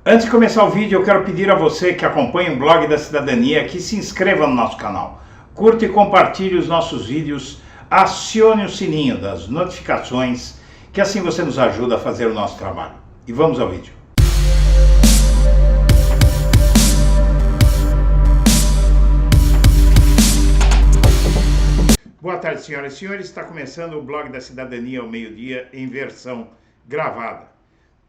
Antes de começar o vídeo, eu quero pedir a você que acompanha o Blog da Cidadania que se inscreva no nosso canal, curta e compartilhe os nossos vídeos, acione o sininho das notificações, que assim você nos ajuda a fazer o nosso trabalho. E vamos ao vídeo. Boa tarde, senhoras e senhores. Está começando o Blog da Cidadania ao meio-dia em versão gravada.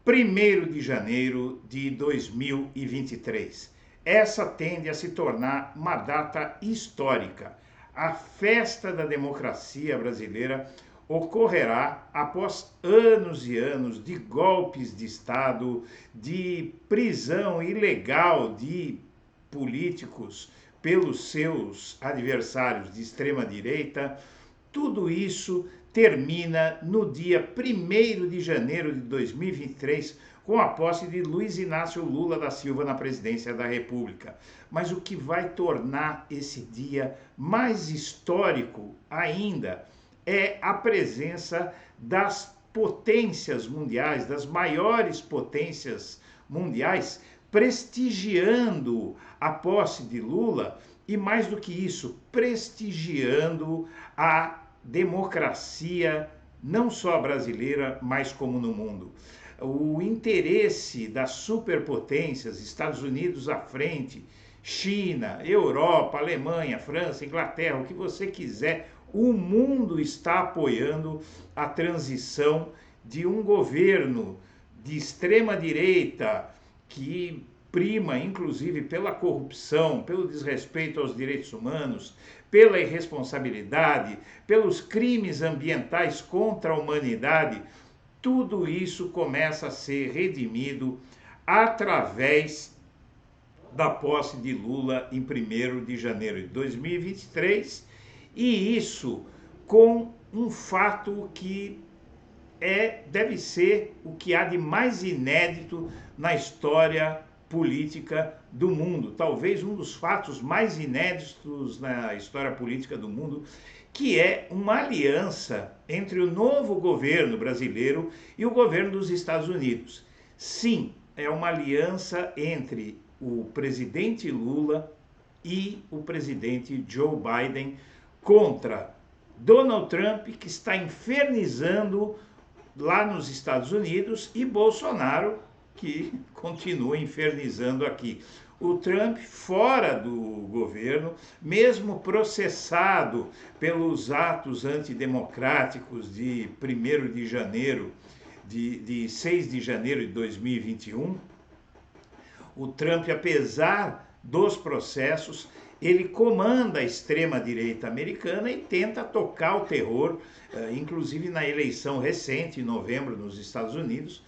1º de janeiro de 2023. Essa tende a se tornar uma data histórica. A festa da democracia brasileira ocorrerá após anos e anos de golpes de Estado, de prisão ilegal de políticos pelos seus adversários de extrema-direita. Tudo isso termina no dia 1º de janeiro de 2023, com a posse de Luiz Inácio Lula da Silva na presidência da República. Mas o que vai tornar esse dia mais histórico ainda é a presença das potências mundiais, das maiores potências mundiais, prestigiando a posse de Lula e, mais do que isso, prestigiando a democracia, não só brasileira, mas como no mundo. O interesse das superpotências, Estados Unidos à frente, China, Europa, Alemanha, França, Inglaterra, o que você quiser, o mundo está apoiando a transição de um governo de extrema-direita que prima, inclusive, pela corrupção, pelo desrespeito aos direitos humanos, pela irresponsabilidade, pelos crimes ambientais contra a humanidade. Tudo isso começa a ser redimido através da posse de Lula em 1º de janeiro de 2023, e isso com um fato que deve ser o que há de mais inédito na história política do mundo, talvez um dos fatos mais inéditos na história política do mundo, que é uma aliança entre o novo governo brasileiro e o governo dos Estados Unidos. Sim, é uma aliança entre o presidente Lula e o presidente Joe Biden contra Donald Trump, que está infernizando lá nos Estados Unidos, e Bolsonaro, que continua infernizando aqui. O Trump fora do governo, mesmo processado pelos atos antidemocráticos de 1º de janeiro, de 6 de janeiro de 2021, o Trump, apesar dos processos, ele comanda a extrema-direita americana e tenta tocar o terror, inclusive na eleição recente, em novembro, nos Estados Unidos.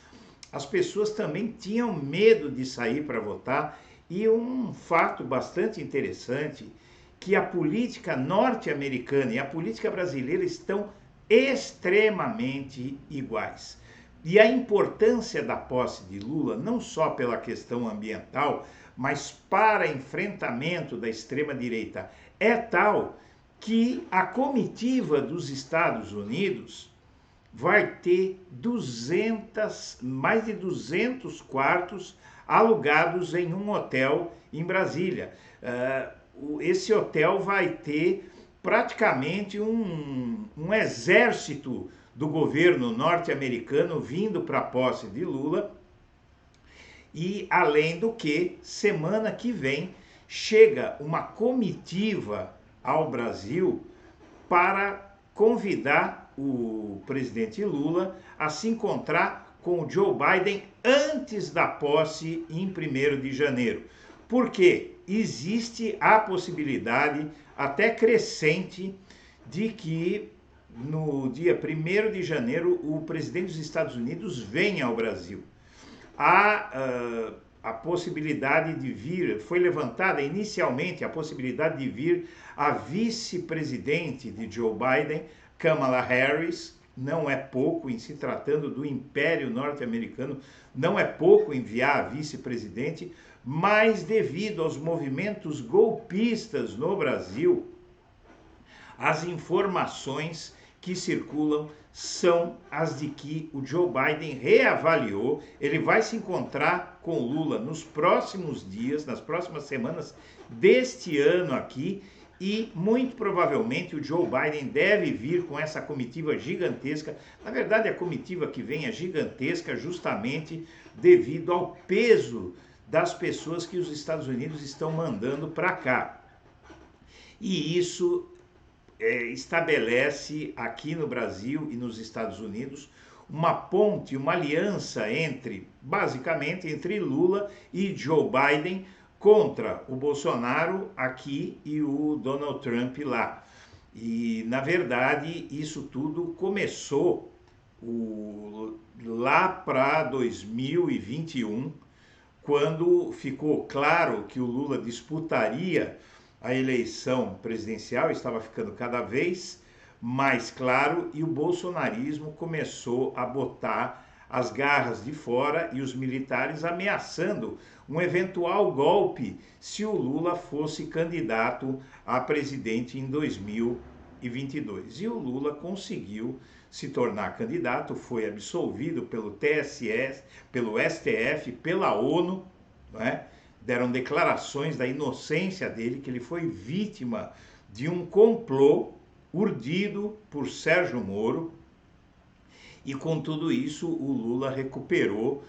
As pessoas também tinham medo de sair para votar, e um fato bastante interessante, que a política norte-americana e a política brasileira estão extremamente iguais. E a importância da posse de Lula, não só pela questão ambiental, mas para enfrentamento da extrema-direita, é tal que a comitiva dos Estados Unidos vai ter mais de 200 quartos alugados em um hotel em Brasília. Esse hotel vai ter praticamente um exército do governo norte-americano vindo para a posse de Lula. E, além do que, semana que vem chega uma comitiva ao Brasil para convidar o presidente Lula a se encontrar com o Joe Biden antes da posse em 1º de janeiro. Porque existe a possibilidade, até crescente, de que no dia 1º de janeiro o presidente dos Estados Unidos venha ao Brasil. A possibilidade de vir, foi levantada inicialmente a possibilidade de vir a vice-presidente de Joe Biden, Kamala Harris. Não é pouco, em se tratando do Império Norte-Americano, não é pouco enviar a vice-presidente, mas devido aos movimentos golpistas no Brasil, as informações que circulam são as de que o Joe Biden reavaliou, ele vai se encontrar com o Lula nos próximos dias, nas próximas semanas deste ano aqui, e muito provavelmente o Joe Biden deve vir com essa comitiva gigantesca. Na verdade, a comitiva que vem é gigantesca justamente devido ao peso das pessoas que os Estados Unidos estão mandando para cá. E isso estabelece aqui no Brasil e nos Estados Unidos uma ponte, uma aliança basicamente entre Lula e Joe Biden contra o Bolsonaro aqui e o Donald Trump lá. E, na verdade, isso tudo começou lá para 2021, quando ficou claro que o Lula disputaria a eleição presidencial, estava ficando cada vez mais claro, e o bolsonarismo começou a botar as garras de fora e os militares ameaçando um eventual golpe se o Lula fosse candidato a presidente em 2022. E o Lula conseguiu se tornar candidato, foi absolvido pelo TSE, pelo STF, pela ONU, não é? Deram declarações da inocência dele, que ele foi vítima de um complô urdido por Sérgio Moro, e com tudo isso o Lula recuperou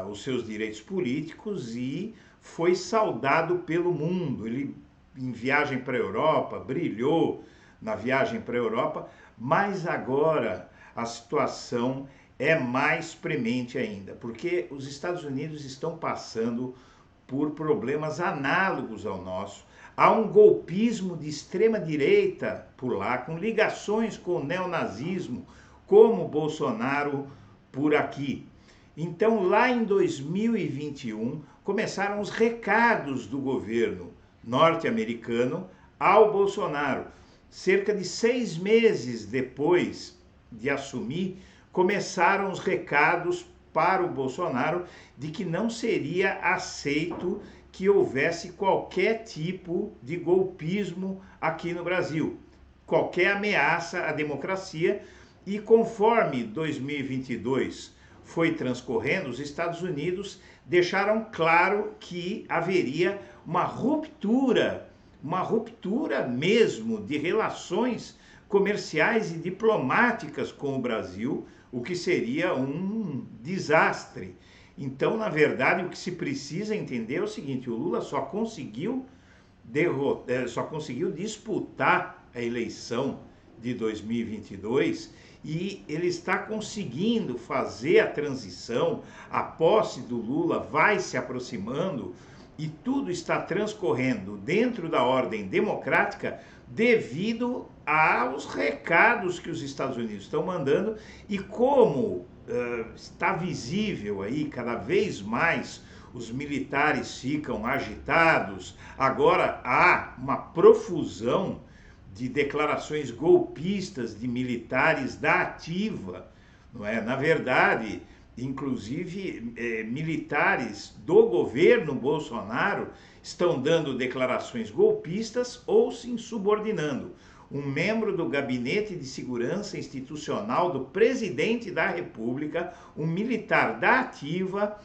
os seus direitos políticos e foi saudado pelo mundo. Ele, em viagem para a Europa, brilhou na viagem para a Europa, mas agora a situação é mais premente ainda, porque os Estados Unidos estão passando por problemas análogos ao nosso. Há um golpismo de extrema direita por lá, com ligações com o neonazismo, como Bolsonaro por aqui. Então, lá em 2021, começaram os recados do governo norte-americano ao Bolsonaro. Cerca de 6 meses depois de assumir, começaram os recados para o Bolsonaro de que não seria aceito que houvesse qualquer tipo de golpismo aqui no Brasil, qualquer ameaça à democracia. E conforme 2022 foi transcorrendo, os Estados Unidos deixaram claro que haveria uma ruptura mesmo de relações comerciais e diplomáticas com o Brasil, o que seria um desastre. Então, na verdade, o que se precisa entender é o seguinte: o Lula só conseguiu disputar a eleição de 2022 e ele está conseguindo fazer a transição, a posse do Lula vai se aproximando e tudo está transcorrendo dentro da ordem democrática devido aos recados que os Estados Unidos estão mandando. E como está visível aí cada vez mais os militares ficam agitados, agora há uma profusão de declarações golpistas de militares da ativa, não é? Na verdade, inclusive militares do governo Bolsonaro estão dando declarações golpistas ou se insubordinando. Um membro do Gabinete de Segurança Institucional do presidente da República, um militar da ativa,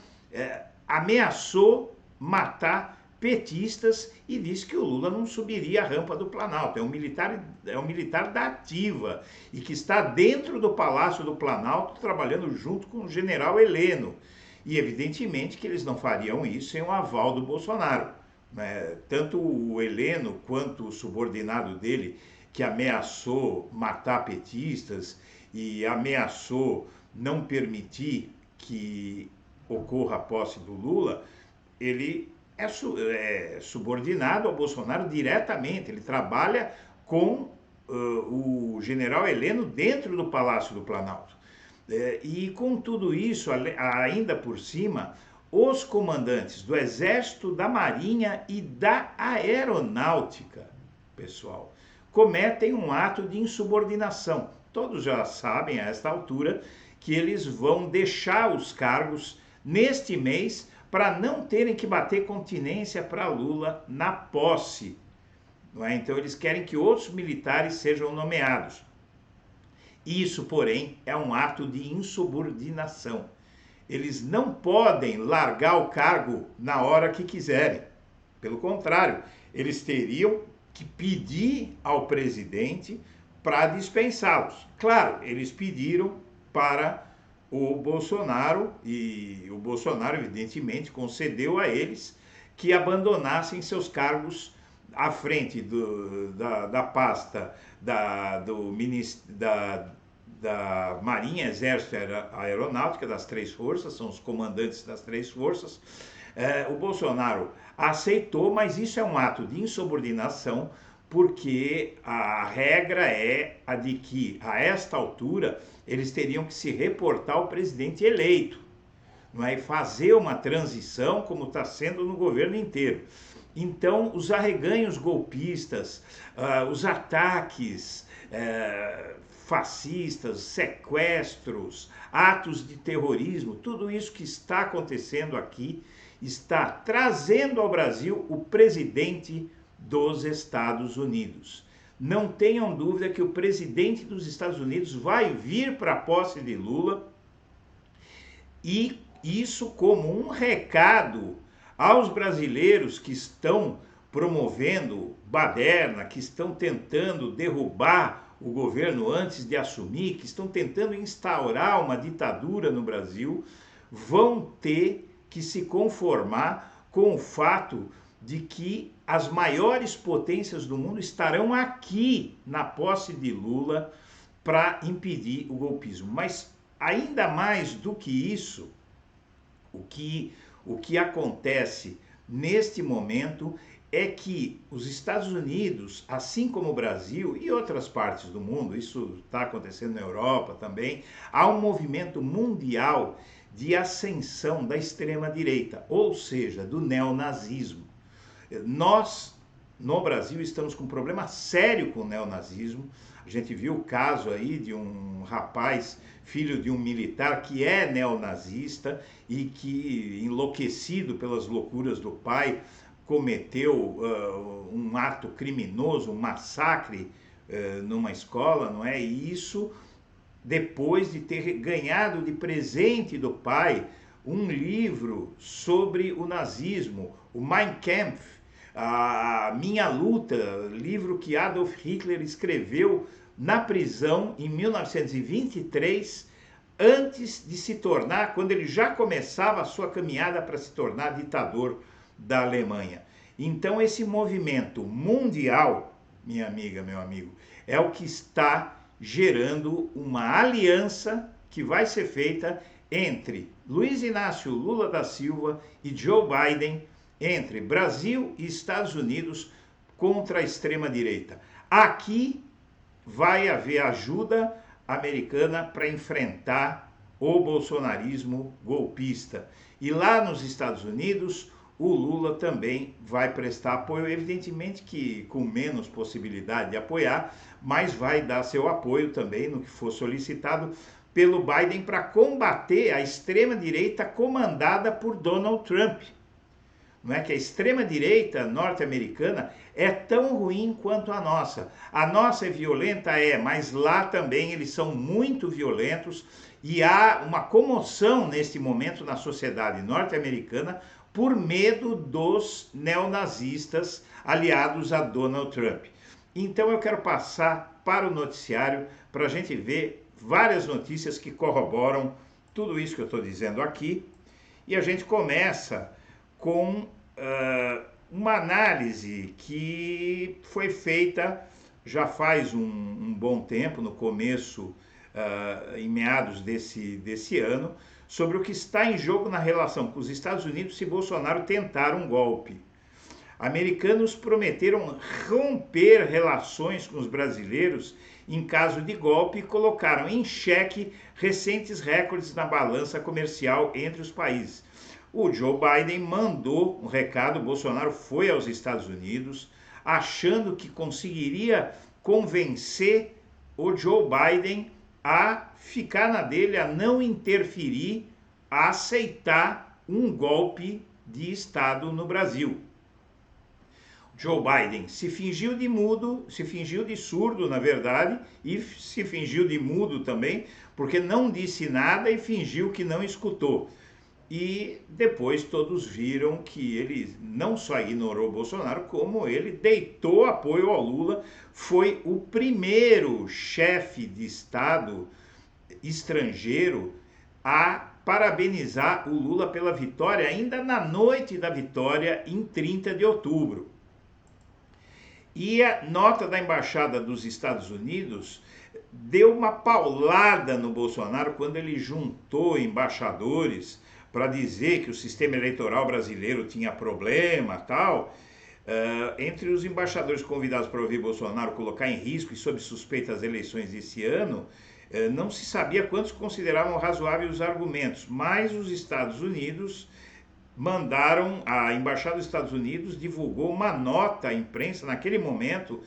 ameaçou matar petistas e disse que o Lula não subiria a rampa do Planalto. É um militar da ativa e que está dentro do Palácio do Planalto trabalhando junto com o general Heleno. E evidentemente que eles não fariam isso sem o aval do Bolsonaro, né? Tanto o Heleno quanto o subordinado dele, que ameaçou matar petistas e ameaçou não permitir que ocorra a posse do Lula, ele é subordinado ao Bolsonaro diretamente, ele trabalha com o general Heleno dentro do Palácio do Planalto. E com tudo isso, ainda por cima, os comandantes do Exército, da Marinha e da Aeronáutica, pessoal, cometem um ato de insubordinação. Todos já sabem a esta altura que eles vão deixar os cargos neste mês para não terem que bater continência para Lula na posse. Não é? Então eles querem que outros militares sejam nomeados. Isso, porém, é um ato de insubordinação. Eles não podem largar o cargo na hora que quiserem. Pelo contrário, eles teriam que pedir ao presidente para dispensá-los. Claro, eles pediram para o Bolsonaro e o Bolsonaro, evidentemente, concedeu a eles que abandonassem seus cargos à frente da pasta da Marinha, Exército e Aeronáutica, das três forças, são os comandantes das três forças. O Bolsonaro aceitou, mas isso é um ato de insubordinação, porque a regra é a de que, a esta altura, eles teriam que se reportar ao presidente eleito, não é? E fazer uma transição como está sendo no governo inteiro. Então, os arreganhos golpistas, os ataques fascistas, sequestros, atos de terrorismo, tudo isso que está acontecendo aqui está trazendo ao Brasil o presidente dos Estados Unidos. Não tenham dúvida que o presidente dos Estados Unidos vai vir para a posse de Lula, e isso como um recado aos brasileiros que estão promovendo baderna, que estão tentando derrubar o governo antes de assumir, que estão tentando instaurar uma ditadura no Brasil, vão ter que se conformar com o fato de que as maiores potências do mundo estarão aqui na posse de Lula para impedir o golpismo. Mas ainda mais do que isso, o que acontece neste momento é que os Estados Unidos, assim como o Brasil e outras partes do mundo, isso está acontecendo na Europa também, há um movimento mundial de ascensão da extrema-direita, ou seja, do neonazismo. Nós, no Brasil, estamos com um problema sério com o neonazismo. A gente viu o caso aí de um rapaz, filho de um militar, que é neonazista e que, enlouquecido pelas loucuras do pai, cometeu um ato criminoso, um massacre numa escola, não é? E isso depois de ter ganhado de presente do pai um livro sobre o nazismo, o Mein Kampf, a Minha Luta, livro que Adolf Hitler escreveu na prisão em 1923, antes de se tornar, quando ele já começava a sua caminhada para se tornar ditador da Alemanha. Então esse movimento mundial, minha amiga, meu amigo, é o que está gerando uma aliança que vai ser feita entre Luiz Inácio Lula da Silva e Joe Biden, entre Brasil e Estados Unidos contra a extrema-direita. Aqui vai haver ajuda americana para enfrentar o bolsonarismo golpista. E lá nos Estados Unidos, o Lula também vai prestar apoio, evidentemente que com menos possibilidade de apoiar, mas vai dar seu apoio também no que for solicitado pelo Biden para combater a extrema-direita comandada por Donald Trump. Não é que a extrema-direita norte-americana é tão ruim quanto a nossa. A nossa é violenta, mas lá também eles são muito violentos e há uma comoção neste momento na sociedade norte-americana por medo dos neonazistas aliados a Donald Trump. Então eu quero passar para o noticiário para a gente ver várias notícias que corroboram tudo isso que eu estou dizendo aqui. E a gente começa com uma análise que foi feita já faz um bom tempo, no começo, em meados desse ano, sobre o que está em jogo na relação com os Estados Unidos se Bolsonaro tentar um golpe. Americanos prometeram romper relações com os brasileiros em caso de golpe e colocaram em xeque recentes recordes na balança comercial entre os países. O Joe Biden mandou um recado, Bolsonaro foi aos Estados Unidos, achando que conseguiria convencer o Joe Biden a ficar na dele, a não interferir, a aceitar um golpe de Estado no Brasil. Joe Biden se fingiu de mudo, se fingiu de surdo, na verdade, e se fingiu de mudo também, porque não disse nada e fingiu que não escutou. E depois todos viram que ele não só ignorou o Bolsonaro, como ele deitou apoio ao Lula. Foi o primeiro chefe de Estado estrangeiro a parabenizar o Lula pela vitória, ainda na noite da vitória, em 30 de outubro. E a nota da Embaixada dos Estados Unidos deu uma paulada no Bolsonaro quando ele juntou embaixadores para dizer que o sistema eleitoral brasileiro tinha problema, tal. Entre os embaixadores convidados para ouvir Bolsonaro colocar em risco e sob suspeita as eleições desse ano, não se sabia quantos consideravam razoáveis os argumentos, mas os Estados Unidos a Embaixada dos Estados Unidos divulgou uma nota à imprensa naquele momento,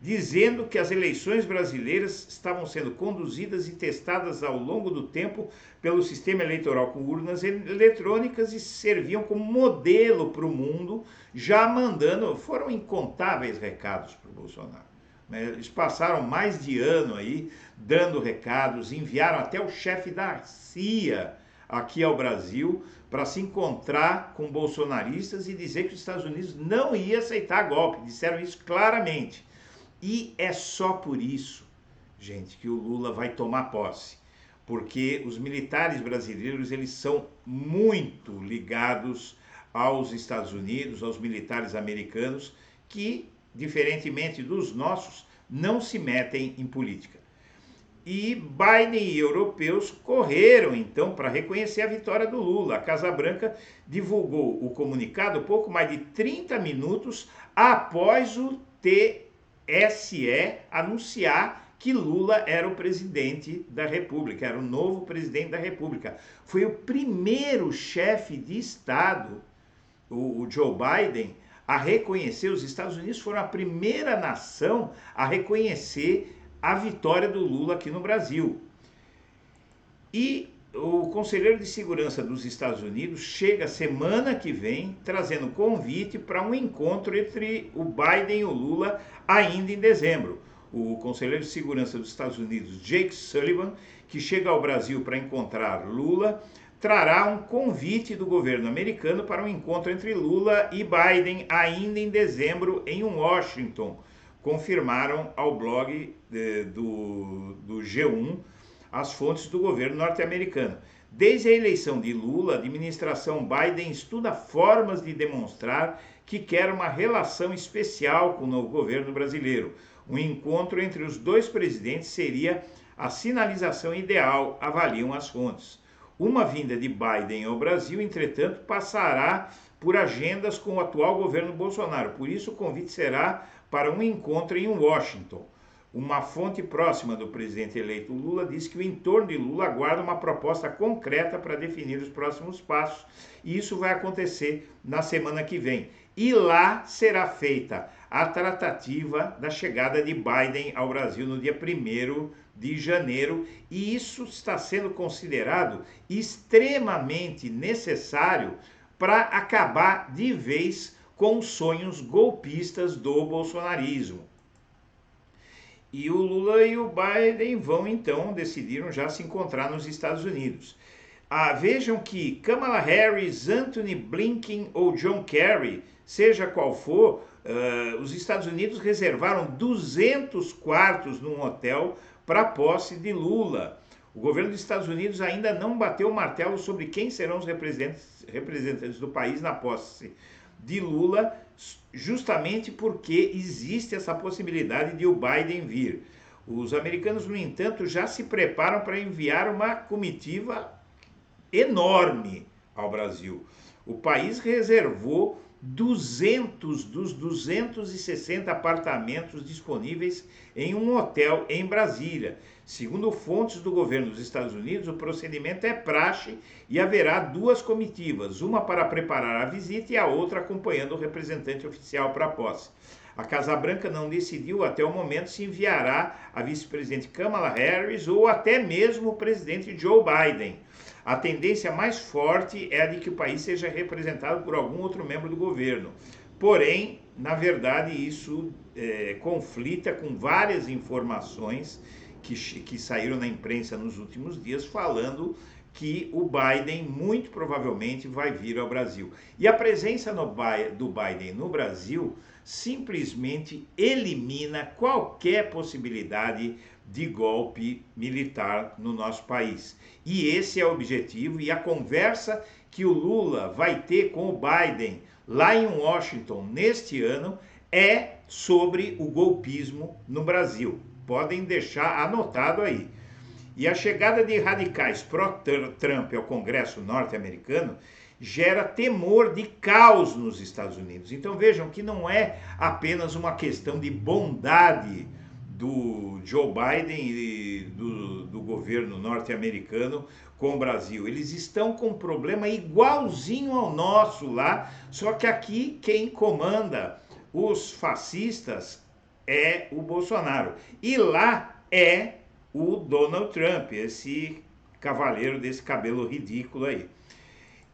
dizendo que as eleições brasileiras estavam sendo conduzidas e testadas ao longo do tempo pelo sistema eleitoral com urnas eletrônicas e serviam como modelo para o mundo, já mandando, foram incontáveis recados para o Bolsonaro. Eles passaram mais de ano aí dando recados, enviaram até o chefe da CIA aqui ao Brasil para se encontrar com bolsonaristas e dizer que os Estados Unidos não ia aceitar golpe, disseram isso claramente. E é só por isso, gente, que o Lula vai tomar posse, porque os militares brasileiros, eles são muito ligados aos Estados Unidos, aos militares americanos, que, diferentemente dos nossos, não se metem em política. E Biden e europeus correram, então, para reconhecer a vitória do Lula. A Casa Branca divulgou o comunicado pouco mais de 30 minutos após o TSE anunciar que Lula era o presidente da República, era o novo presidente da República. Foi o primeiro chefe de Estado, o Joe Biden, a reconhecer, os Estados Unidos foram a primeira nação a reconhecer a vitória do Lula aqui no Brasil. E o Conselheiro de Segurança dos Estados Unidos chega semana que vem trazendo convite para um encontro entre o Biden e o Lula ainda em dezembro. O Conselheiro de Segurança dos Estados Unidos, Jake Sullivan, que chega ao Brasil para encontrar Lula, trará um convite do governo americano para um encontro entre Lula e Biden ainda em dezembro em Washington, confirmaram ao blog do G1 as fontes do governo norte-americano. Desde a eleição de Lula, a administração Biden estuda formas de demonstrar que quer uma relação especial com o novo governo brasileiro. Um encontro entre os dois presidentes seria a sinalização ideal, avaliam as fontes. Uma vinda de Biden ao Brasil, entretanto, passará por agendas com o atual governo Bolsonaro. Por isso, o convite será para um encontro em Washington. Uma fonte próxima do presidente eleito Lula diz que o entorno de Lula aguarda uma proposta concreta para definir os próximos passos, e isso vai acontecer na semana que vem. E lá será feita a tratativa da chegada de Biden ao Brasil no dia 1º de janeiro, e isso está sendo considerado extremamente necessário para acabar de vez com os sonhos golpistas do bolsonarismo. E o Lula e o Biden decidiram já se encontrar nos Estados Unidos. Vejam que Kamala Harris, Antony Blinken ou John Kerry, seja qual for, os Estados Unidos reservaram 200 quartos num hotel para a posse de Lula. O governo dos Estados Unidos ainda não bateu o martelo sobre quem serão os representantes do país na posse de Lula, justamente porque existe essa possibilidade de o Biden vir. Os americanos, no entanto, já se preparam para enviar uma comitiva enorme ao Brasil. O país reservou 200 dos 260 apartamentos disponíveis em um hotel em Brasília. Segundo fontes do governo dos Estados Unidos, o procedimento é praxe e haverá 2 comitivas, uma para preparar a visita e a outra acompanhando o representante oficial para a posse. A Casa Branca não decidiu até o momento se enviará a vice-presidente Kamala Harris ou até mesmo o presidente Joe Biden. A tendência mais forte é a de que o país seja representado por algum outro membro do governo. Porém, na verdade, isso conflita com várias informações que saíram na imprensa nos últimos dias falando que o Biden muito provavelmente vai vir ao Brasil. E a presença do Biden no Brasil simplesmente elimina qualquer possibilidade de golpe militar no nosso país. E esse é o objetivo, e a conversa que o Lula vai ter com o Biden lá em Washington neste ano é sobre o golpismo no Brasil. Podem deixar anotado aí. E a chegada de radicais pró-Trump ao Congresso norte-americano gera temor de caos nos Estados Unidos. Então vejam que não é apenas uma questão de bondade do Joe Biden e do governo norte-americano com o Brasil. Eles estão com um problema igualzinho ao nosso lá, só que aqui quem comanda os fascistas é o Bolsonaro. E lá é o Donald Trump, esse cavaleiro desse cabelo ridículo aí.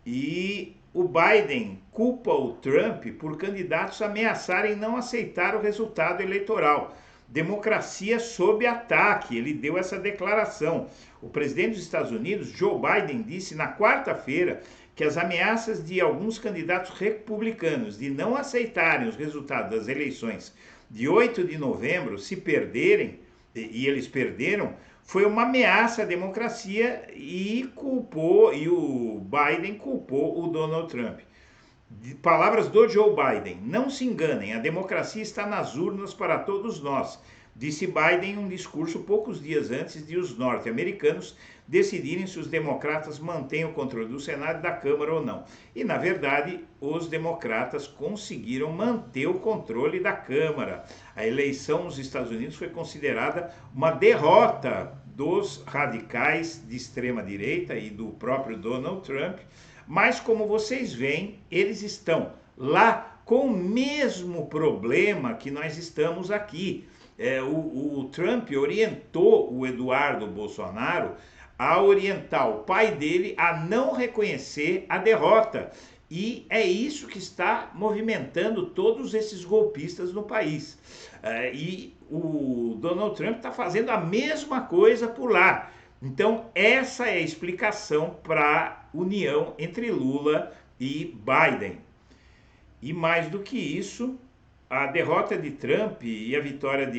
E o Biden culpa o Trump por candidatos ameaçarem não aceitar o resultado eleitoral. Democracia sob ataque, ele deu essa declaração. O presidente dos Estados Unidos, Joe Biden, disse na quarta-feira que as ameaças de alguns candidatos republicanos de não aceitarem os resultados das eleições de 8 de novembro, se perderem, e eles perderam, foi uma ameaça à democracia e o Biden culpou o Donald Trump. Palavras do Joe Biden: não se enganem, a democracia está nas urnas para todos nós, disse Biden em um discurso poucos dias antes de os norte-americanos decidirem se os democratas mantêm o controle do Senado e da Câmara ou não. E, na verdade, os democratas conseguiram manter o controle da Câmara. A eleição nos Estados Unidos foi considerada uma derrota dos radicais de extrema-direita e do próprio Donald Trump, mas, como vocês veem, eles estão lá com o mesmo problema que nós estamos aqui. O Trump orientou o Eduardo Bolsonaro a orientar o pai dele a não reconhecer a derrota. E é isso que está movimentando todos esses golpistas no país. E o Donald Trump está fazendo a mesma coisa por lá. Então, essa é a explicação para a união entre Lula e Biden. E mais do que isso, a derrota de Trump e a vitória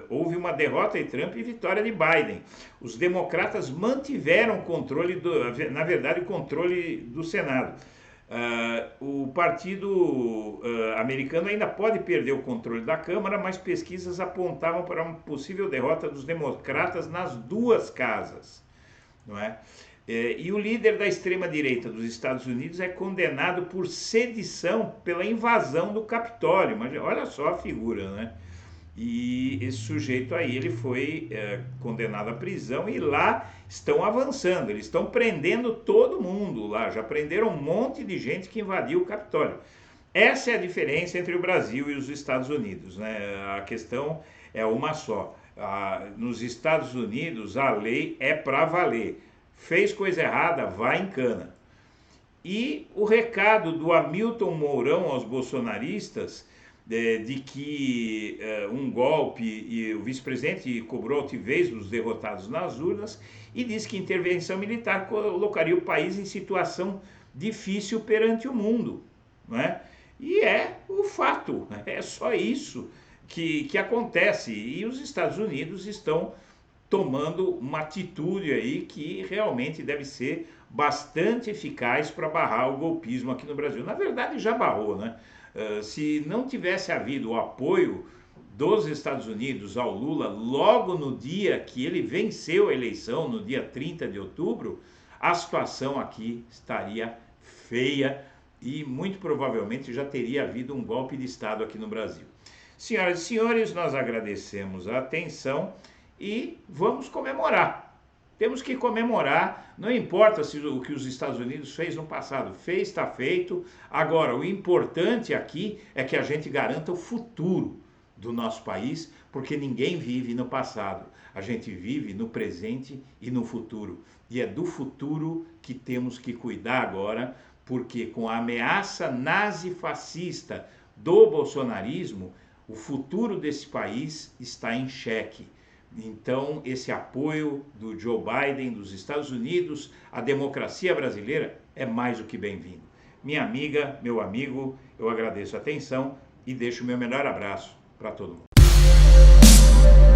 houve uma derrota de Trump e vitória de Biden. Os democratas mantiveram o controle, na verdade, o controle do Senado. O partido americano ainda pode perder o controle da Câmara, mas pesquisas apontavam para uma possível derrota dos democratas nas duas casas, não é? E o líder da extrema-direita dos Estados Unidos é condenado por sedição pela invasão do Capitólio. Mas olha só a figura, né? E esse sujeito aí, ele foi condenado à prisão e lá estão avançando. Eles estão prendendo todo mundo lá. Já prenderam um monte de gente que invadiu o Capitólio. Essa é a diferença entre o Brasil e os Estados Unidos, né? A questão é uma só. Nos Estados Unidos, a lei é para valer. Fez coisa errada, vai em cana. E o recado do Hamilton Mourão aos bolsonaristas de que um golpe e o vice-presidente cobrou altivez dos derrotados nas urnas e disse que intervenção militar colocaria o país em situação difícil perante o mundo, não é? E é o fato, é só isso que acontece. E os Estados Unidos estão tomando uma atitude aí que realmente deve ser bastante eficaz para barrar o golpismo aqui no Brasil. Na verdade, já barrou, né? Se não tivesse havido o apoio dos Estados Unidos ao Lula logo no dia que ele venceu a eleição, no dia 30 de outubro, a situação aqui estaria feia e muito provavelmente já teria havido um golpe de Estado aqui no Brasil. Senhoras e senhores, nós agradecemos a atenção e vamos comemorar. Temos que comemorar, não importa se o que os Estados Unidos fez no passado, fez, está feito. Agora, o importante aqui é que a gente garanta o futuro do nosso país, porque ninguém vive no passado. A gente vive no presente e no futuro. E é do futuro que temos que cuidar agora, porque com a ameaça nazi-fascista do bolsonarismo, o futuro desse país está em xeque. Então, esse apoio do Joe Biden, dos Estados Unidos, à democracia brasileira é mais do que bem-vindo. Minha amiga, meu amigo, eu agradeço a atenção e deixo o meu melhor abraço para todo mundo.